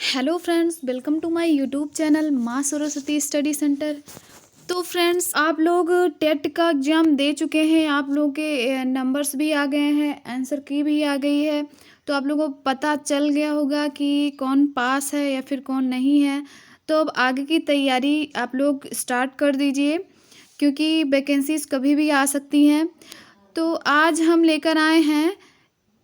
Hello friends, welcome to my YouTube channel Maa Saraswati study centre. तो friends, आप लोग TET का एग्ज़ाम दे चुके हैं, आप लोगों के नंबर्स भी आ गए हैं, आंसर की भी आ गई है। तो आप लोगों को पता चल गया होगा कि कौन पास है या फिर कौन नहीं है। तो अब आगे की तैयारी आप लोग स्टार्ट कर दीजिए, क्योंकि वैकेंसीज कभी भी आ सकती हैं। तो आज हम लेकर आए हैं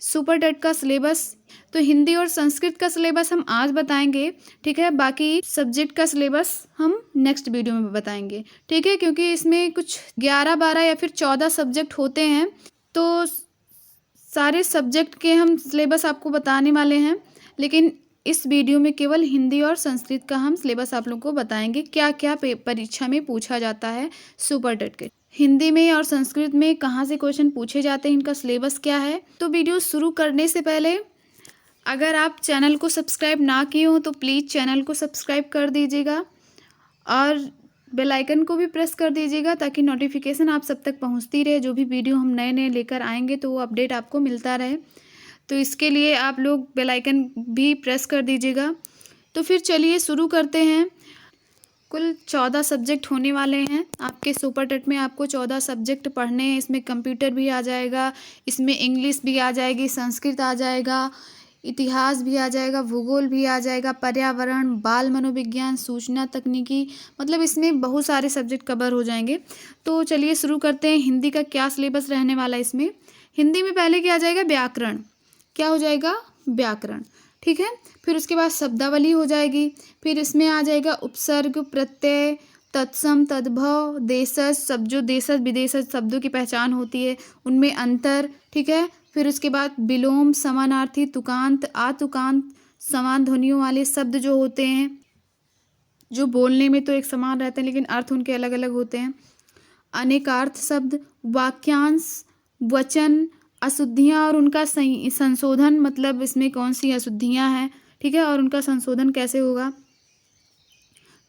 सुपर टेट का सिलेबस। तो हिंदी और संस्कृत का सिलेबस हम आज बताएंगे, ठीक है। बाकी सब्जेक्ट का सिलेबस हम नेक्स्ट वीडियो में बताएंगे, ठीक है, क्योंकि इसमें कुछ 11-12 या फिर 14 सब्जेक्ट होते हैं। तो सारे सब्जेक्ट के हम सिलेबस आपको बताने वाले हैं, लेकिन इस वीडियो में केवल हिंदी और संस्कृत का हम सिलेबस आप लोगों को बताएंगे, क्या क्या परीक्षा में पूछा जाता है सुपर टेट के। हिंदी में और संस्कृत में कहाँ से क्वेश्चन पूछे जाते हैं, इनका सिलेबस क्या है। तो वीडियो शुरू करने से पहले अगर आप चैनल को सब्सक्राइब ना किए हो तो प्लीज़ चैनल को सब्सक्राइब कर दीजिएगा और बेल आइकन को भी प्रेस कर दीजिएगा, ताकि नोटिफिकेशन आप सब तक पहुंचती रहे। जो भी वीडियो हम नए नए लेकर आएंगे तो वो अपडेट आपको मिलता रहे। तो इसके लिए आप लोग बेल आइकन भी प्रेस कर दीजिएगा। तो फिर चलिए शुरू करते हैं। कुल 14 सब्जेक्ट होने वाले हैं आपके सुपर टेट में। आपको 14 सब्जेक्ट पढ़ने हैं। इसमें कंप्यूटर भी आ जाएगा, इसमें इंग्लिश भी आ जाएगी, संस्कृत आ जाएगा, इतिहास भी आ जाएगा, भूगोल भी आ जाएगा, पर्यावरण, बाल मनोविज्ञान, सूचना तकनीकी, मतलब इसमें बहुत सारे सब्जेक्ट कवर हो जाएंगे। तो चलिए शुरू करते हैं। हिंदी का क्या सिलेबस रहने वाला है इसमें। हिंदी में पहले क्या आ जाएगा, व्याकरण। क्या हो जाएगा, व्याकरण, ठीक है। फिर उसके बाद शब्दावली हो जाएगी। फिर इसमें आ जाएगा उपसर्ग, प्रत्यय, तत्सम, तद्भव, देशज, सब जो देशज विदेशज शब्दों की पहचान होती है उनमें अंतर, ठीक है। फिर उसके बाद विलोम, समानार्थी, तुकांत, आतुकांत, समान ध्वनियों वाले शब्द जो होते हैं, जो बोलने में तो एक समान रहते हैं लेकिन अर्थ उनके अलग अलग होते हैं। अनेकार्थ शब्द, वाक्यांश, वचन, अशुद्धियाँ और उनका संशोधन, मतलब इसमें कौन सी अशुद्धियाँ हैं, ठीक है, और उनका संशोधन कैसे होगा।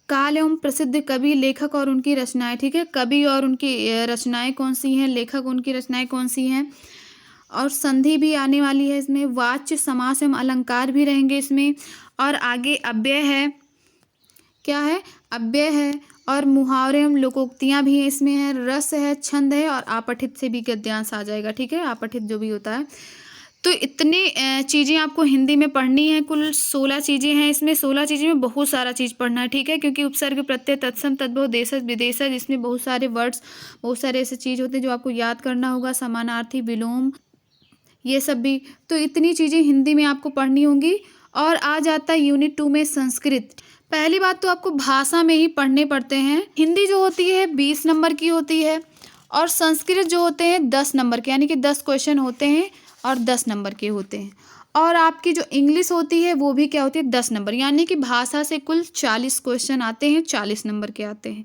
काल एवं प्रसिद्ध कवि, लेखक और उनकी रचनाएं, ठीक है, कवि और उनकी रचनाएं कौन सी हैं, लेखक उनकी रचनाएं कौन सी हैं। और संधि भी आने वाली है इसमें। वाच्य, समास एवं अलंकार भी रहेंगे इसमें। और आगे अव्यय है, क्या है, अव्यय है। और मुहावरे एवं लोकोक्तियाँ भी इसमें हैं। रस है, छंद है, और आपठित से भी गद्यांश आ जाएगा, ठीक है, आपठित जो भी होता है। तो इतनी चीज़ें आपको हिंदी में पढ़नी है। कुल 16 चीज़ें हैं इसमें। 16 चीज़ें में बहुत सारा चीज़ पढ़ना है, ठीक है, क्योंकि उपसर्ग, प्रत्यय, तत्सम, तद्भव, देशज विदेशज, इसमें बहुत सारे वर्ड्स, बहुत सारे ऐसे चीज़ होते हैं जो आपको याद करना होगा। समानार्थी, विलोम, ये सब भी। तो इतनी चीज़ें हिंदी में आपको पढ़नी होंगी। और आ जाता है यूनिट 2 में संस्कृत। पहली बात तो आपको भाषा में ही पढ़ने पड़ते हैं। हिंदी जो होती है 20 नंबर की होती है, और संस्कृत जो होते हैं 10 नंबर के, यानी कि 10 क्वेश्चन होते हैं और 10 नंबर के होते हैं। और आपकी जो इंग्लिश होती है वो भी क्या होती है, 10 नंबर, यानी कि भाषा से कुल 40 क्वेश्चन आते हैं, 40 नंबर के आते हैं।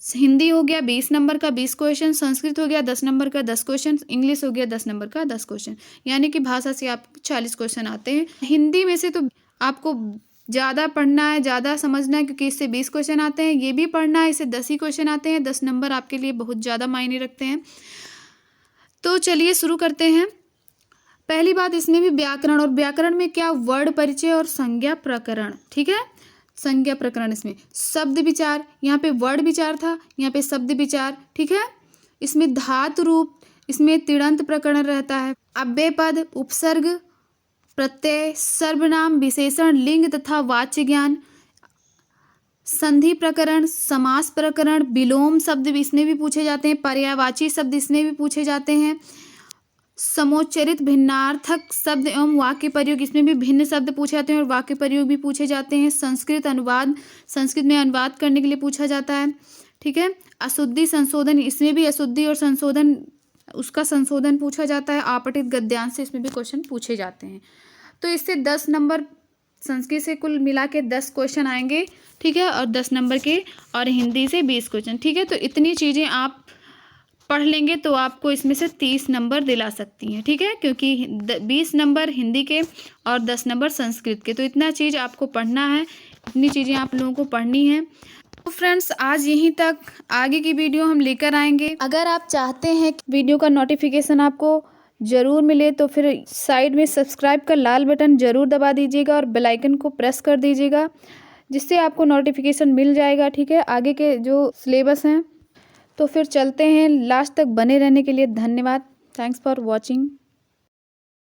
हिंदी हो गया 20 नंबर का 20 क्वेश्चन, संस्कृत हो गया 10 नंबर का 10 क्वेश्चन, इंग्लिश हो गया 10 नंबर का 10 क्वेश्चन, यानी कि भाषा से आपको 40 क्वेश्चन आते हैं। हिंदी में से तो आपको ज़्यादा पढ़ना है, ज़्यादा समझना है, क्योंकि इससे 20 क्वेश्चन आते हैं। ये भी पढ़ना है, इससे 10 ही क्वेश्चन आते हैं। 10 नंबर आपके लिए बहुत ज़्यादा मायने रखते हैं। तो चलिए शुरू करते हैं। पहली बात, इसमें भी व्याकरण। और व्याकरण में क्या, वर्ड परिचय और संज्ञा प्रकरण, ठीक है, संज्ञा प्रकरण। इसमें शब्द विचार, यहाँ पे वर्ड विचार था, यहाँ पे शब्द विचार, ठीक है। इसमें धातु रूप, इसमें तिङंत प्रकरण रहता है। अव्यय पद, उपसर्ग, प्रत्यय, सर्वनाम, विशेषण, लिंग तथा वाच्य ज्ञान, संधि प्रकरण, समास प्रकरण, विलोम शब्द भी इसमें भी पूछे जाते हैं, पर्यायवाची शब्द इसमें भी पूछे जाते हैं, समोच्चरित, भिन्नार्थक शब्द एवं वाक्य प्रयोग, इसमें भी भिन्न शब्द पूछे जाते हैं और वाक्य प्रयोग भी पूछे जाते हैं। संस्कृत अनुवाद, संस्कृत में अनुवाद करने के लिए पूछा जाता है, ठीक है। अशुद्धि संशोधन, इसमें भी अशुद्धि और संशोधन, उसका संशोधन पूछा जाता है। आपठित गद्यांश से इसमें भी क्वेश्चन पूछे जाते हैं। तो इससे 10 नंबर संस्कृत से कुल मिला के 10 क्वेश्चन आएंगे, ठीक है, और 10 नंबर के, और हिंदी से 20 क्वेश्चन, ठीक है। तो इतनी चीज़ें आप पढ़ लेंगे तो आपको इसमें से 30 नंबर दिला सकती हैं, ठीक है, क्योंकि 20 नंबर हिंदी के और 10 नंबर संस्कृत के। तो इतना चीज़ आपको पढ़ना है, इतनी चीज़ें आप लोगों को पढ़नी है। तो फ्रेंड्स, आज यहीं तक, आगे की वीडियो हम लेकर आएंगे। अगर आप चाहते हैं कि वीडियो का नोटिफिकेशन आपको ज़रूर मिले तो फिर साइड में सब्सक्राइब का लाल बटन ज़रूर दबा दीजिएगा और बेल आइकन को प्रेस कर दीजिएगा, जिससे आपको नोटिफिकेशन मिल जाएगा। ठीक है, आगे के जो सिलेबस हैं। तो फिर चलते हैं, लास्ट तक बने रहने के लिए धन्यवाद। Thanks for watching.